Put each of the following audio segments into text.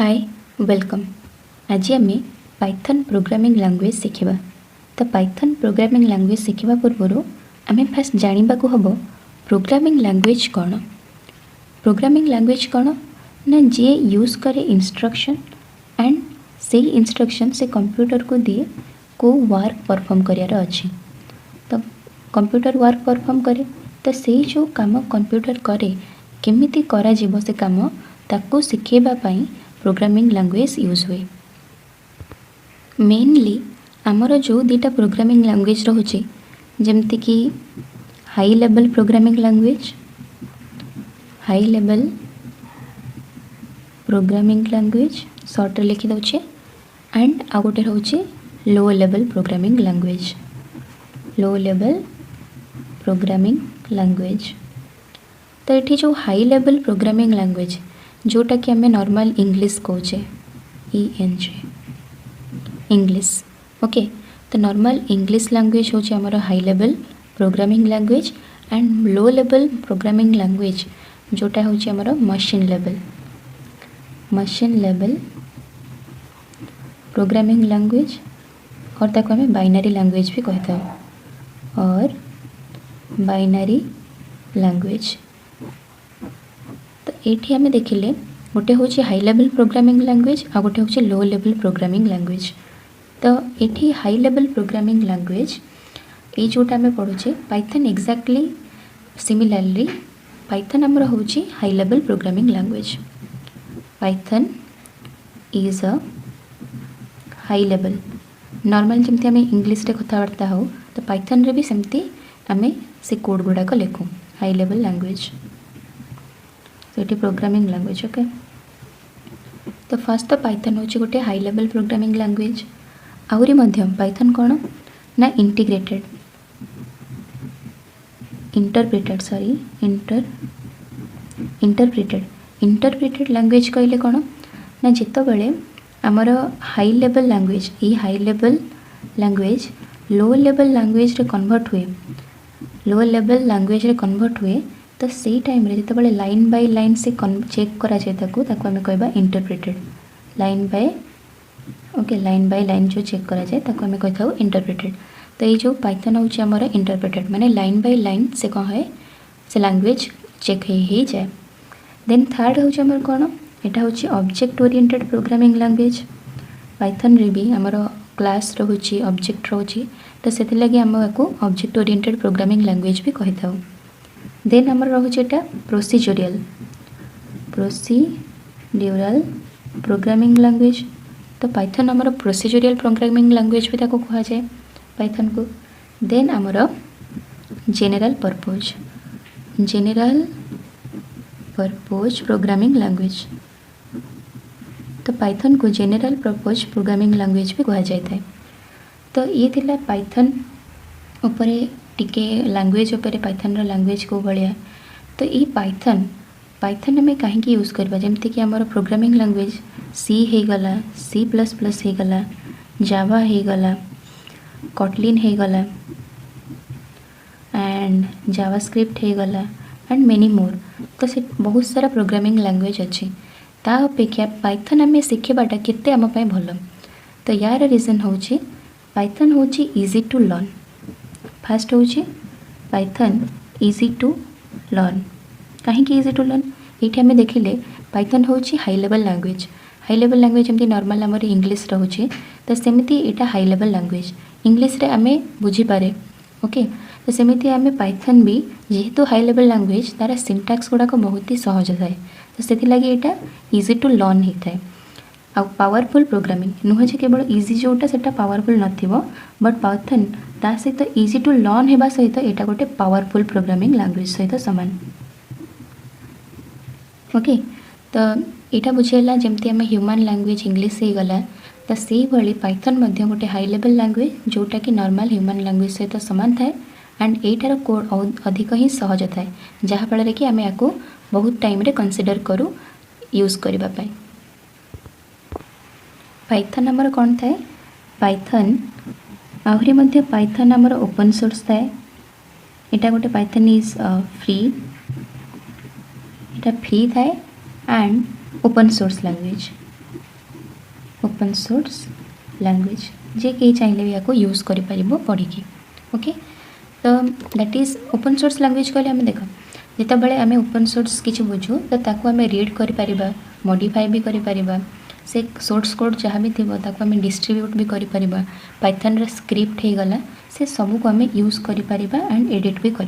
Hi welcome. आज आम Python programming language शिखा। तो पाइथन प्रोग्रामिंग लैंग्वेज शिखा पूर्व आम फास्ट जानवा हम प्रोग्रामिंग लैंग्वेज कौन। प्रोग्रामिंग लैंग्वेज कौन ना जी यूज करे इंस्ट्रक्शन एंड से इंस्ट्रक्शन से कंप्यूटर को दिए को वर्क परफॉर्म करार अच्छी। तो कंप्यूटर वर्क परफॉर्म करे तो से जो काम कंप्यूटर करे केमिति करा जीवो से काम ताको शिखेबा पाई प्रोग्रामिंग लैंग्वेज यूज हुए। मेनली आमर जो दीटा प्रोग्रामिंग लैंग्वेज रोचे जमती कि हाई लेवल प्रोग्रामिंग लैंग्वेज सर्ट लिखी दौचे एंड आ गोटे रोचे लो लेवल प्रोग्रामिंग लैंग्वेज। तो ये जो हाई लेवल प्रोग्रामिंग लैंग्वेज जोटा कि आम नॉर्मल इंग्लिश कहे ENG इंग्लिश ओके। तो नॉर्मल इंग्लिश लैंग्वेज हूँ आमर high level programming language and low level programming language जोटा हूँ आमर मशीन लेवल प्रोग्रामिंग लैंग्वेज और ताको आम बाइनरी लैंग्वेज भी कही था और बाइनरी लैंग्वेज। तो ये आम देखिले गोटे हूँ हाई लेवल प्रोग्रामिंग लैंग्वेज आ गोटे हूँ लो लेवल प्रोग्रामिंग लैंग्वेज। तो ये हाई लेवल प्रोग्रामिंग लैंग्वेज ये जोटा आम पढ़ुचे पाइथन एक्जाक्टली सिमिलरली पाइथन आमर हूँ high level programming language. Python is a high level normal जमती आम इंग्लिश रे कथबार्ता हो तो पाइथन रे भी सेमती आम से कोड गुड़ाक लिखूँ हाई लेवल लैंग्वेज। तो ये प्रोग्रामिंग लैंग्वेज ओके। तो फर्स्ट तो पाइथन हूँ गोटे हाई लेवल प्रोग्रामिंग लैंग्वेज आहरी मध्यम पाइथन कौन ना इंटरप्रेटेड लैंग्वेज कहले कौन ना जिते बड़े आमर हाई लेवल लैंग्वेज ये high level language low level language रे कन्वर्ट हुए तो सही टाइम रे जिते बड़े लाइन बाय लाइन से चेक करा जाए ताको आम कहबा इंटरप्रेटेड लाइन बाय लाइन जो चेक करा जाए ताको आम कही था इंटरप्रेटेड। तो ये जो पाइथन हूँ आमर इंटरप्रेटेड माने लाइन बाय लाइन से कौन है से लैंग्वेज चेक हो जाए। देन थर्ड हूँ आमर कौन यहाँ हूँ object oriented programming language. Python रे भी आमर क्लास रोचे ऑब्जेक्ट रोचे तो से लगे आम को ऑब्जेक्ट ओरिएंटेड प्रोग्रामिंग लैंग्वेज भी कही था। देन आमर रोचे एटा प्रोसीजरल प्रोग्रामिंग लैंग्वेज। तो पाइथन आमर प्रोसीजरल प्रोग्रामिंग लैंग्वेज भी ताको कहा जाए पाइथन को। देन आमर जेनेरल पर्पज प्रोग्रामिंग लैंग्वेज। तो पाइथन को जेनेरल पर्पज प्रोग्रामिंग लैंग्वेज भी कहा जाए। तो ये थिला पाइथन उपरे टिके लैंग्वेज उपरे पाइथन रो लैंग्वेज को भाया। तो ये पाइथन आम कहीं यूज करवा जमती कि आमर प्रोग्रामिंग लैंग्वेज सी हो गला C++ हो गला जावा हो गला कॉटलिन हो गला एंड जावास्क्रिप्ट हो गला एंड मेनी मोर। तो से बहुत सारा प्रोग्रामिंग लैंग्वेज अच्छी ता अपेक्षा पाइथन आम शिखेबाटा केते आम पाई भल। तो यार रीजन हूँ पाइथन हूँ इजी टू लर्न। फास्ट हूँ पाइथन इजी टू लर्न कहीं इजी टू लर्न ये आम देखिले पाइथन हूँ हाई लेवल लैंग्वेज जमी नॉर्मल आमर इंग्लिश रोचे तो सेमती यहाँ हाई लेवल लैंग्वेज इंग्लिश रे आम बुझीपारे ओके। तो सेमती आम पाइथन भी जेहेतु हाई लेवल लैंग्वेज तार सिंटैक्स गुड़ाक बहुत ही सहज थाए तो से लगे यहाँ इजी टू लर्न होता है। आ पावरफुल प्रोग्रामिंग नुहे केवल इजी जोटा से पावरफुल नथिबो बट पाइथन ता सहित इजी टू लर्न होगा सहित यहाँ गोटे पावरफुल प्रोग्रामिंग लैंग्वेज सहित सामान ओके। तो यहाँ बुझेगा जमती आम ह्यूमन लैंग्वेज इंग्लिश हो गला तो से भाई पाइथन मध्य गोटे हाई लेवल लैंग्वेज जोटा कि नॉर्मल ह्यूमन लैंग्वेज सहित सामान थाए एंड एटार कोड अधिक ही सहज थाए जहाँफल कि आम या बहुत टाइम रे कंसीडर करूँ यूज करने। पाइथन आमर कौन थाए पाइथन आहरी मध्य पाइथन आमर ओपन सोर्स थाए यहाँ गोटे पाइथन इज फ्री थाए and open source language open source language जे कहीं चाहिए भी या यूज कर पढ़ी ओके। तो that is open source language कहले आम देख जिते आम ओपन सोर्स किसी बुझू तो ताकू आम रीड कर मॉडिफाई भी कर से सोर्स कोड जहाँ भी थी ताकू आम डिस्ट्रीब्यूट भी कर पाइथन रे स्क्रिप्ट हो गला से सबू को आम यूज कर एंड एडिट भी कर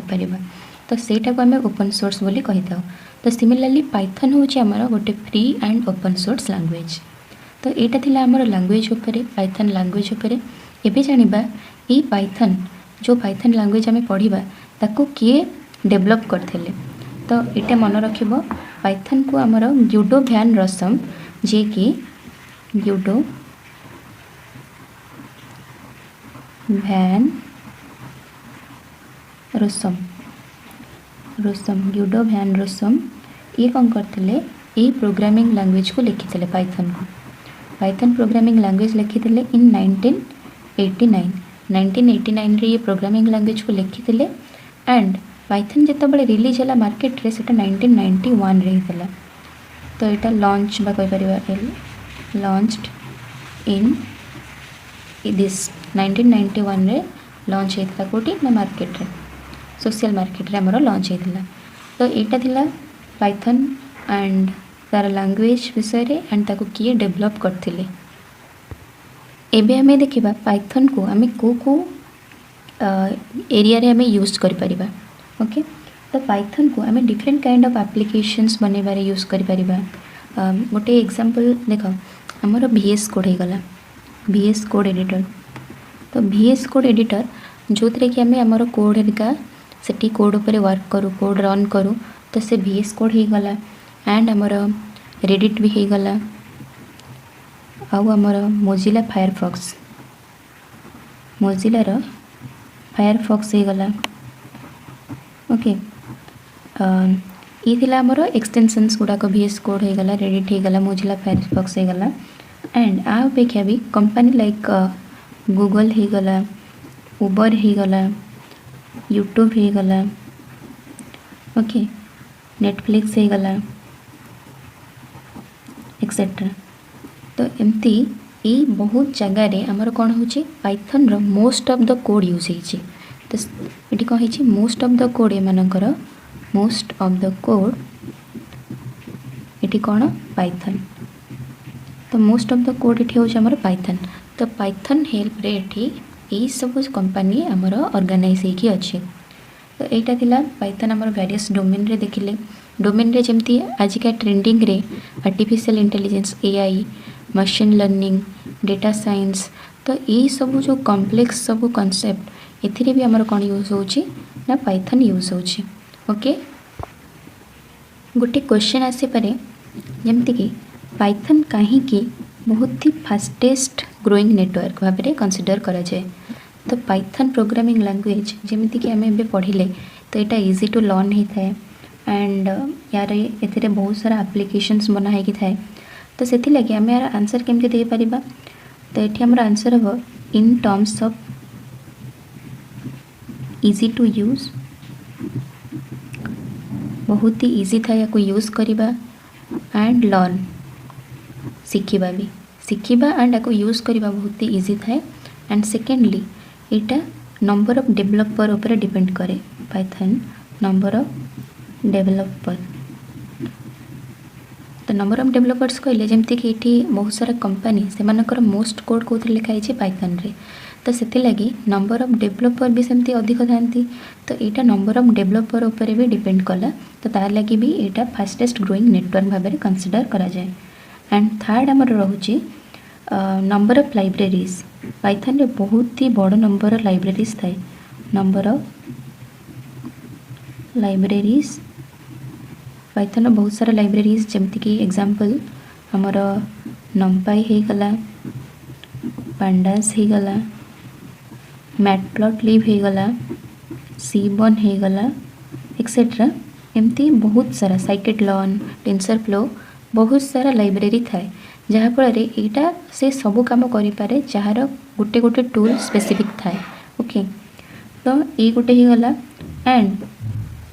तो सेटा को आम ओपन सोर्स बोली कही था। तो सिमिलरली पाइथन हूँ आमर गोटे free and open source language. तो यहाँ थिला आमर लैंग्वेज उपरे पाइथन लैंग्वेज उपरे। एबे जानिबा ई पाइथन जो पाइथन लैंग्वेज आम पढ़ा ताकू किए डेभलप करथिले। तो ये मन रखिबो पाइथन को आमर यूडो भ्यान रसम जे कि यूडो भ्यान रसम यूडो भ्यान रसम ये कौन करथिले ये प्रोग्रामिंग लैंग्वेज को लिखिथिले पाइथन को पाइथन प्रोग्रामिंग लैंग्वेज लिखिथिले इन 1989 रे ये प्रोग्रामिंग लैंग्वेज को लिखिथिले एंड पाइथन जितेबाला रिलीज है मार्केट रे सेटा 1991 रे हितला। तो यहाँ लॉन्च बा कहि परिबा लॉन्च्ड इन दिस 1991 रे लॉन्च होता कोटी ना मार्केट रे सोशल मार्केट रे हमरो लॉन्च होता। तो यहाँ थिला पाइथन एंड तार लैंग्वेज विषय रे एंड ताको किए डेवलप करथिले। एबे हमें देखिबा पाइथन को हमें को एरिया रे हमें यूज कर परिबा ओके। तो पाइथन को हमें डिफरेंट काइंड ऑफ एप्लिकेशंस बनेबारे यूज कर परिबा। गोटे एग्जांपल देख हमर VS कोड हो गला VS कोड एडिटर। तो VS कोड एडिटर जो थे कि आम आमर कोड हेरिका सेठी कोड उपरे वर्क करूँ कोड रन करूँ तो से VS कोड हो गला एंड आमर रेडिट भी हो गला आउ आमर मोजिला फायरफॉक्स हो गला ओके। ये थिला आमर एक्सटेंशंस गुड़ाक VS कोड हो गला रेडिट हो गला मोजिला फायरफॉक्स हो गला एंड आ अपेक्षा भी कंपनी लाइक गूगल हो गला उबर हो गला यूट्यूब हो गला ओके नेटफ्लिक्स हो गला एक्सेट्रा। तो एमती ये बहुत जगह रे आमर कौन हो पाइथन रो most of the code use होइछि। तो ये कौन है मोस्ट ऑफ द कोड एमानकर मोस्ट ऑफ द कोड ये कौन पाइथन। तो मोस्ट ऑफ द कोड ये हूँ आमर पाइथन। तो पाइथन हेल्प रे ये सब कंपनी आमर ऑर्गेनाइज होइकी अच्छे। तो यहाँ थिला पाइथन आमर वेरियस डोमेन रे देखिले डोमेन रे जमती आजिका ट्रेंडिंग रे artificial intelligence AI machine learning data science. तो ये सब जो कॉम्प्लेक्स सब कॉन्सेप्ट एथिरे भी आमर कौन यूज होची ना पाइथन यूज होची ओके। गोटे क्वेश्चन आसी पारे जमती कि पाइथन कहीं बहुत ही फास्टेस्ट ग्रोइंग नेटवर्क भाव में कनसिडर करा जाए। तो पाइथन प्रोग्रामिंग लैंग्वेज जमीती कि आम ए पढ़ले तो यहाँ इजी टू लर्न होता है एंड यार ए बहुत सारा एप्लिकेशंस बना है थाए। तो से लगे आम यार आंसर केमती दे पारिबा। तो ये आमर आंसर हम in terms of easy to use बहुत ही इजी था या यूज करवा एंड लर्न शिखा एंड या यूज करवा बहुत ही इजी थाए एंड सेकेंडली यहाँ नंबर ऑफ डेवलपर ऊपर डिपेंड करे पाइथन नंबर ऑफ डेवलपर। तो नंबर ऑफ डेवलपर्स कहले जमती कि ये बहुत सारा कंपनी से मोस्ट कोड कौन लिखाई पाइथन रे। तो से लगी नंबर ऑफ डेवलपर भी सेमती अधिक था। तो यहाँ नंबर ऑफ डेवलपर ऊपर भी डिपेंड कला। तो तार लगी भी यहाँ फास्टेस्ट ग्रोइंग नेटवर्क भाव में कनसिडर करा जाए। एंड थर्ड आमर रोचे नंबर ऑफ लाइब्रेरीज पाइथन रे बहुत ही बड़ नंबर लाइब्रेरीज थाए। नंबर ऑफ लाइब्रेरीज पाइथन बहुत सारा लाइब्रेरीज जमती कि एग्जांपल आमर नंपाई हो गला पांडास हो गला मैटप्लॉटलिब हो गला सीबॉर्न हो गला एक्सेट्रा एमती बहुत सारा साइकिट-लर्न टेंसरफ्लो बहुत सारा लाइब्रेरी थाए जहाँफल यहाँ से सब कम करें जार गोटे गोटे टूल स्पेसिफिक थाए ओके। तो ये गोटे ही गला एंड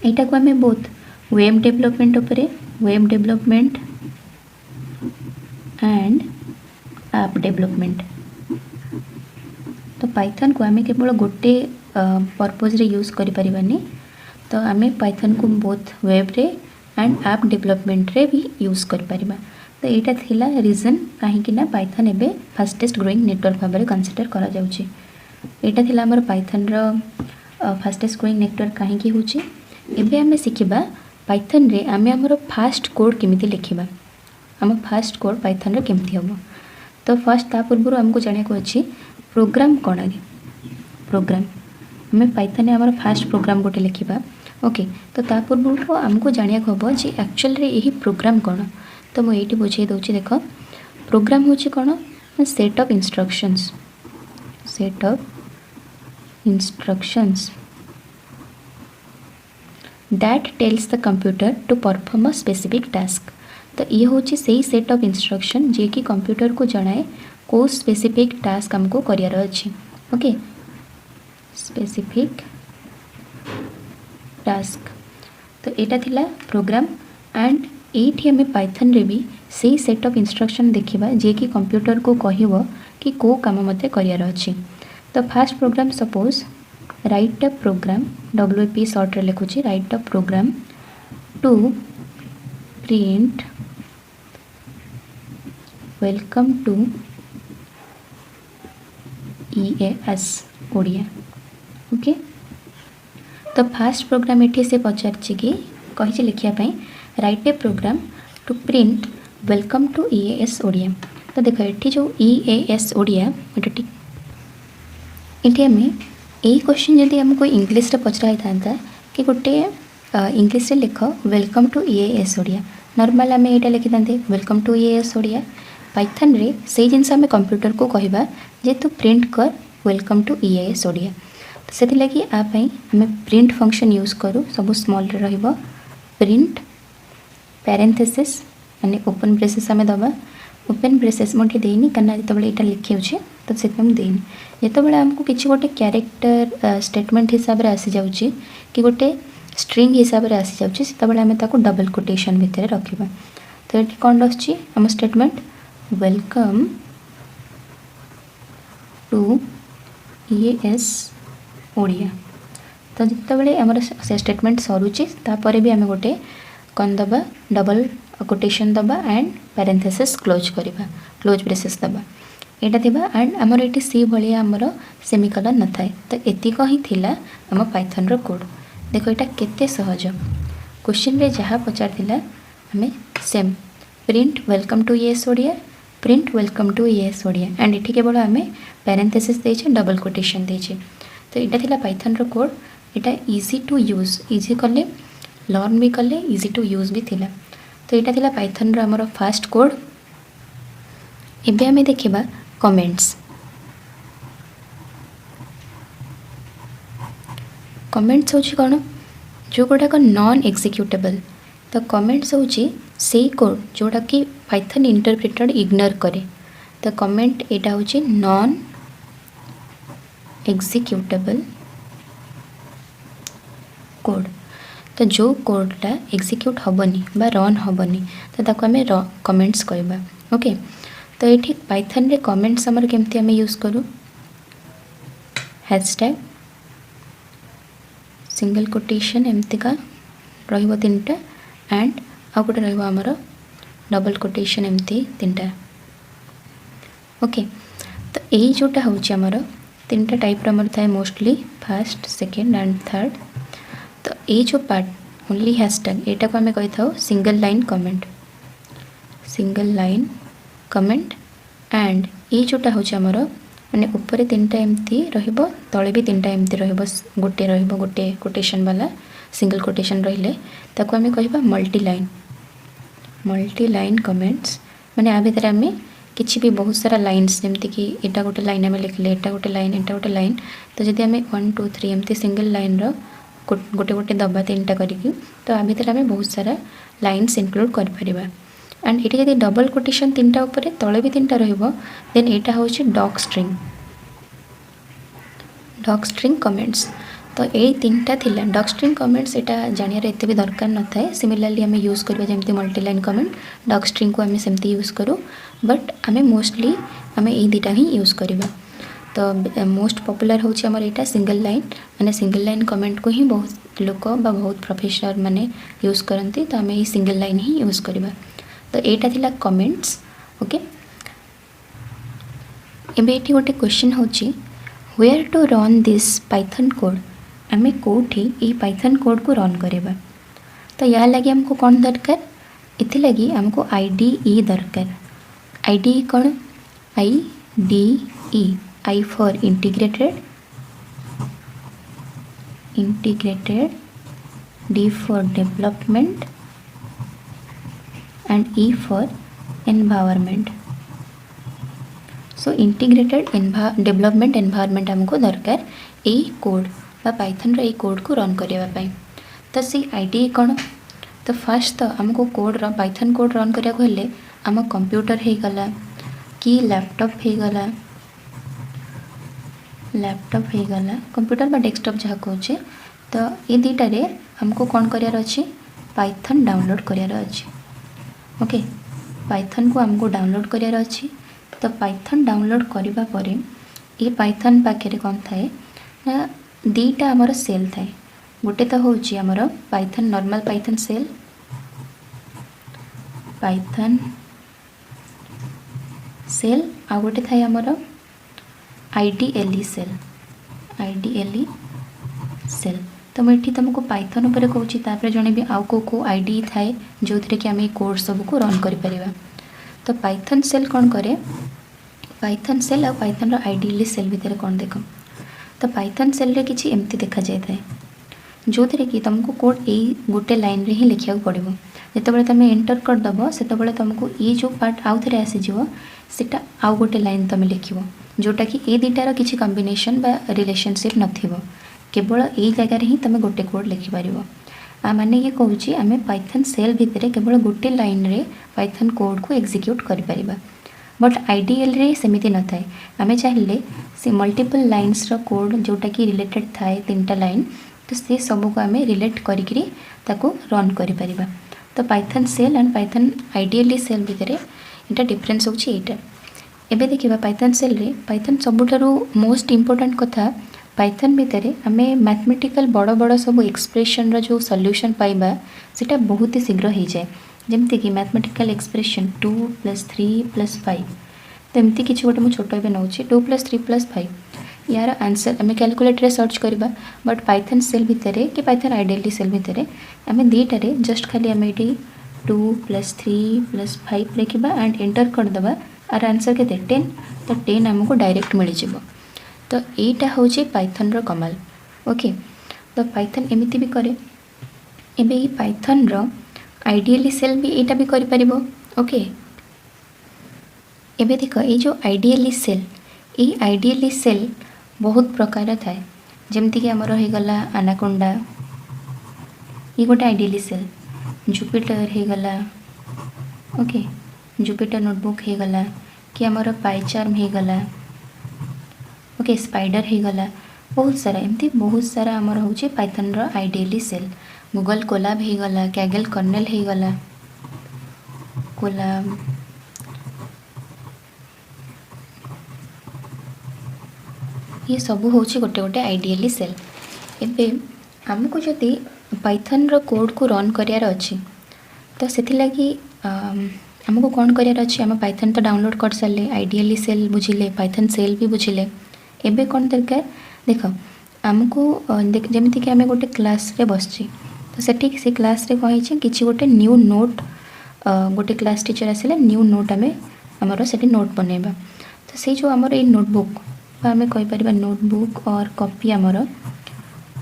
यहाँ को आम बहुत वेब डेवलपमेंट उपरे web development and app development. तो पाइथन को आम केवल गोटे पर्पज रे यूज करि परिबानी, तो आम पाइथन को बोथ वेब रे एंड ऐप डेवलपमेंट रे भी यूज करि परिबा। तो यहाँ थिला रीजन कहीं पाइथन एबे फास्टेस्ट ग्रोइंग नेटवर्क भाव में कनसीडर करा जाउची। यहाँ थिला हमर पाइथन रो फास्टेस्ट ग्रोइंग नेटवर्क कहीं होची। एबे आमे सिखिबा पाइथन रे आमे हमर फास्ट कोड केमिति लिखिबा, हम फास्ट कोड पाइथन रे केमिति हबो। तो फर्स्ट ता पूर्व हमको जाने को अच्छी प्रोग्राम कौन आगे प्रोग्राम हमें पाइथन में हमारा फास्ट प्रोग्राम गोटे लिखा। ओके, तो ता पूर्व हमको जाना हम जे एक्चुअल रे यही प्रोग्राम कौन। तो मुझे बुझे दूसरी देख, प्रोग्राम हूँ कौन set of instructions, set of instructions that tells the computer to perform a specific task. तो ये हूँ से सेट ऑफ इंस्ट्रक्शन जे कि कंप्यूटर को जनाए को स्पेसिफिक टास्क हमको करियर अच्छी। Okay, specific task. तो यहाँ थिला प्रोग्राम एंड एठी हमें पाइथन रे भी से सेट ऑफ इंस्ट्रक्शन देखिबा जे कि कंप्यूटर को कहिबो कि को काम मते करियर अच्छी। तो first program suppose write a program, WP short रे लिखुची, write a program to print welcome to EAS Odia. Okay, तो फास्ट प्रोग्राम एठी से पचार कि कही लिखापी write a program to print welcome to EAS Odia. तो देख ये जो EAS ओडिया ये आम यही क्वेश्चन जदि आमको इंग्लीश पचरा था कि गोटे इंग्लीश रे लिख welcome to EAS Odia, normal आम यहाँ लिखि था welcome to EAS Odia. Python रे से जिनस आम कंप्यूटर को कहबा जे तू प्रिंट कर वेलकम टू EAS ओडिया। तो से लगी आपाई आम प्रिंट फंक्शन यूज करूँ, सब स्मॉल रे रहिबो, प्रिंट पैरेंथेसिस माने ओपन ब्रेसेस आम दबा, ओपन ब्रेसेस मुझे देनी कहीं जो यहाँ लिखे तो से देनी जो आमको किसी गोटे क्यारेक्टर स्टेटमेंट हिसाब से आसी जाऊँगी कि गोटे स्ट्रिंग हिसाब से आसी जाऊँगी से आम डबल कोटेशन भितर रखा। तो ये कौन आम statement welcome to EAS Odia. तो जिते आमर से स्टेटमेंट सरुची तापर भी आम गोटे कौन दबा डबल कोटेशन दबा एंड पैरेंथेसिस क्लोज करवा, क्लोज ब्रेसेस दबा यहाँ थिबा एंड आमर ये सी भाया आमर सेमिकोलन न थाए। तो एतिक ही थिला आम पाइथन रो कोड। देखो यहाँ केते सहज, क्वेश्चन रे जहाँ पचार थिला आम same print welcome to EAS Odia, print welcome to EAS Odia and ये केवल आम पैरेंथेसिस देचे, डबल कोटेशन देचे। तो यहाँ थिला पाइथन रो कोड, यहाँ इजी टू यूज, इजी कले लर्न भी कले, इजी टू यूज भी थिला। तो यहाँ थिला पाइथन रो आमर फास्ट कोड। एबे आमे देखिबा कमेंट्स। कमेंट्स होची कौन जो गुड़ाक नॉन एक्जिक्यूटेबल। तो कमेंट्स होची से कोड जोड़ा कि पाइथन इंटरप्रेटर इग्नोर करे। तो कमेंट यहाँ होची नॉन एक्जिक्यूटेबल कोड। तो जो कोडटा एक्जिक्यूट हेनी बा रन हेनी तो ताको आमे कमेंट्स कहबा। ओके, तो ये पाइथन रे कमेंट्स आमर केमती आमे यूज करूँ, हैशटैग सिंगल कोटेशन एमतीका रहिबो तीनटा एंड आ गोटे रहिबो आमर डबल कोटेशन एमती तीनटा। ओके, तो यही जोटा होची आमर तीनटा टाइप आमर थाए mostly first second and third. तो ये जो पार्ट ओनली हैशटैग एटा को आमे कहि थाओ single line comment, single line comment and ये जोटा होची आमर माने ऊपर तीनटा एमती रहिबो तळे भी तीनटा एमती रहिबो, गोटे रहिबो गोटे कोटेशन वाला सिंगल कोटेशन रहिले ताको आमे कहबा multi line, multi line comments. माने आ भितर आमे किछि भी बहुत सारा लाइन्स जेमती कि एटा गोटे लाइन आमे लिखले, एटा गोटे लाइन, एटा गोटे लाइन। तो जदि आमे 1 2 3 एमती सिंगल लाइन रो गोटे गोटे दबा तीनटा करिकी तो आ भितर आमे बहुत सारा लाइन्स इनक्लूड कर परिबा। एंड ये जब डबल कोटेशन तीनटा ऊपर तले भी तीनटा रहिबो देन एटा होची doc string, doc string comments. तो ये तीनटा थिला डॉक स्ट्रिंग कमेंट्स, एटा जानियार एते भी दरकार न थाए। सिमिलरली आमे यूज करबा जेमती multi line comment, doc string को आमे सेमती यूज करू बट आमे मोस्टली आम ये दुटा ही यूज करवा। तो मोस्ट पॉपुलर होची हमर एटा सिंगल लाइन, माने सिंगल लाइन कमेंट को ही बहुत लोक बा बहुत प्रोफेसर माने यूज करती। तो आम ये सिंगल लाइन ही यूज करवा। तो एटा थिला कमेंट्स। ओके, एबे एठी गोटे क्वेश्चन होची where to run this Python code, आम कोठी ये पाइथन कोड को रन करवा। तो या लगी हमको कौन दरकार, इति लगी हमको IDE दरकार। IDE कौन, IDE, I for integrated, D for development and E for environment। So integrated development environment हमको दरकार ये कोड बा पाइथन रे कोड को रन करने पाई। तो सी IDE कौन, तो फास्ट तो हमको कोड पाइथन कोड रन करिया को हेले आम कंप्यूटर हो गला कि लैपटॉप हो गला, लैपटॉप हो गला कंप्यूटर बा डेस्कटॉप जहाँ कहे। तो ये दुटारे हमको कौन करार अच्छे, पाइथन डाउनलोड करार अच्छे। ओके, पाइथन को हमको डाउनलोड करार अच्छे। तो पाइथन डाउनलोड करबा परे ये पाइथन पाखे कौन थाए ना दीटा आमर सेल थाए। गोटे तो हूँ आमर Python normal Python cell, Python cell आ गोटे थाए आमर IDLE सेल, IDLE सेल। तो मुझे तुमको पाइथन उपर कहूँ तापर जन आउ को IDE थाए जो थी कि आम कोड सब को रन कर परिबा। तो पाइथन सेल कौन करे, पाइथन सेल और पाइथन IDLE सेल भितर कौन देख। तो पाइथन सेल रे किछि एमती देखा जाए जो थी कि तुमको कोड यही गोटे लाइन रे ही लिखा पड़ो। जितेबाला तुम एंटर करदेव से तुमको ये जो पार्ट आउ थे आसीजा सेटा आउ गोटे लाइन तुम लिख जोटा कि ये दुटार किसी कॉम्बिनेशन बा रिलेशनशिप नथिबो, केवल यही जगह ही तुम गोटे कोड लिखिपार। माने ये कहूँ आम पाइथन सेल भितर केवल गोटे लाइन रे पाइथन कोड को एग्जीक्यूट करें। बट IDL रे सेमिति न थाए, आम चाहिए से मल्टीपल लाइन्स रो कोड जोटा कि रिलेटेड थाए 3टा लाइन, तो से सब को आम रिलेट करी रन कर। तो Python shell and Python IDLE shell भितर यहाँ डिफरेन्स होची एटा। एबे देखिबा पाइथन सेल रे पाइथन सबुठारु मोस्ट इम्पोर्टेंट कथा पाइथन भितर आम मैथमेटिकल बड़ बड़ सब एक्सप्रेशन रो जो सॉल्यूशन पाइबा सेटा बहुत ही शीघ्र हो जाए। जमती कि मैथमेटिकल एक्सप्रेशन 2 + 3 + 5, तो एमती किसी गोटे मुझे छोट नौ 2 + 3 + 5 यार आंसर आम कैलकुलेटर सर्च करवा। बट पाइथन सेल भितर कि पाइथन IDLE सेल भितर आम दुटारे जस्ट खाली आम ये 2 + 3 + 5 लिखा एंड एंटर करदे आर आंसर के 10। तो 10 आमको डायरेक्ट मिल जाव। तो यहीटा हूँ पाइथन रो कमाल। ओके, तो पाइथन एमती भी करे। एबे ये पाइथन रो IDLE सेल भी एटा भी करि परिबो। ओके, एबे देख ये जो IDLE सेल, ये IDLE सेल बहुत प्रकार थाए। जमती कि आमर हो गला आनाकोंडा, ये गोटे IDLE सेल, जुपिटर हो गला। ओके, जुपिटर नोटबुक हो गला कि आमर पाइचार्म हो गला। ओके, स्पाइडर हो गला, बहुत सारा एमती बहुत सारा आमर होचे पाइथन रो IDLE सेल। गूगल कोलाब हो गला, कैगल कर्नेल हो गला, कोलाब ये सब हूँ गोटे गोटे IDLE सेल। एबे आमको जदि पाइथन रो कोड को रन करार अच्छी तो से आमको कौन करार अच्छी, आम पाइथन तो डाउनलोड कर सारे, IDLE सेल बुझिले, पाइथन सेल भी बुझिले। एबे कौन दरकार देख आमको जमीती कि आम गोटे क्लास रे बसची तो से क्लास रे कही कि गोटे न्यू नोट गोटे क्लास टीचर आसिले न्यू नोट आमर से नोट बनैबा। तो से जो आमर ये नोटबुक आम कहीपर नोटबुक और कॉपी आमर,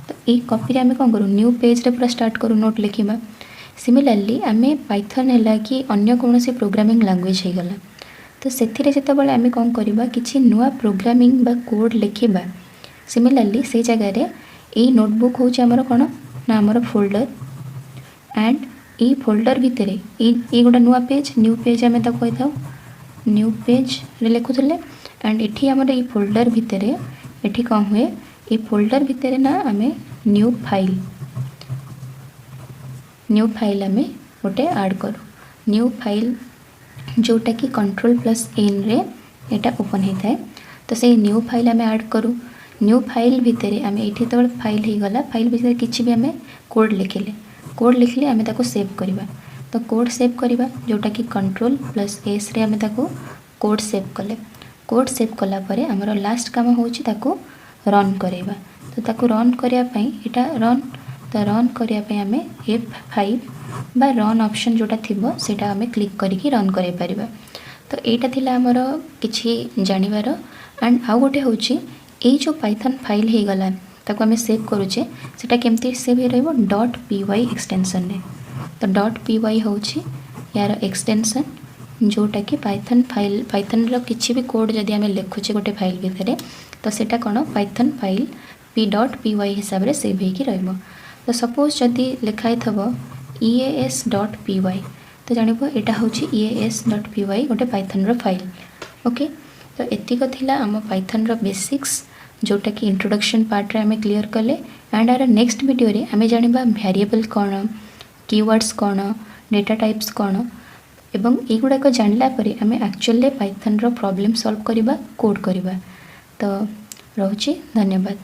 तो ये कॉपी आम कौन करूँ न्यू पेज रे पूरा स्टार्ट करूँ नोट लिखा। सिमिलारली आम पाइथन है कि अन्य कौन सी प्रोग्रामिंग लैंग्वेज हो गला तो से जितेबाला आम कौन करवा कि नुआ प्रोग्रामिंग बा कोड लिखा। सिमिलारली से जगह ये नोटबुक हूँ आमर कौन ना आमर फोल्डर एंड ये फोल्डर भितर ये गोटे नुआ पेज न्यू पेज आम कही था न्यू पेज रे लिखुले एंड एठी आमर ये फोल्डर भितर एठी कौन हुए ये फोल्डर भितर ना आम न्यू फाइल आम गोटे ऐड करूँ न्यू फाइल जोटा कि Ctrl+N रे एटा ओपन होता है। तो से न्यू फाइल आम ऐड करूँ। न्यू फाइल भितर आम ये तो फाइल हो गला फाइल भितर किसी भी आम कोड लिखले आम ताको सेव करवा। तो कोड सेव करवा जोटा कि कंट्रोल प्लस एस रे आम ताको कोड सेव कले। कोड सेव कला परे आमर लास्ट काम होची ताको रन करवा। तो ताको रन करया पई एटा रन तो रन करया पई आम F5 बा रन ऑप्शन जोटा थिबो सेटा आम क्लिक करिकी रन करे परिबा। तो एटा थिला आमर किछि जानिबार। एंड आउ गोटे होची ए जो पाइथन फाइल हो गला ताको आम सेव करूचे सेटा केमती सेव हो रहइबो .py एक्सटेंशन रे। तो .py होची यार एक्सटेंशन जोटा कि पाइथन फाइल पाइथन रो किछि भी कोड जदि आम लिखुचे गोटे फाइल भितर तो सेटा कोन पाइथन फाइल p.py हिसाब रे सेव होइकी रहइबो। तो सपोज जदि लिखाई थबो eas.py तो जानिबो एटा होची eas.py गोटे पाइथन रो फाइल। ओके तो एतिक थिला आम पाइथन रो बेसिक्स जोटा कि इंट्रोडक्शन पार्ट रे आम क्लियर कले। एंड आर नेक्स्ट वीडियो रे आम जानिबा वेरिएबल कोन कीवर्ड्स कोन डेटा टाइप्स कोन एवं एगुड़ाक जानला परे आम एक्चुअली पाइथन रो प्रॉब्लम सॉल्व करवा कोड करवा। तो रहुची धन्यवाद।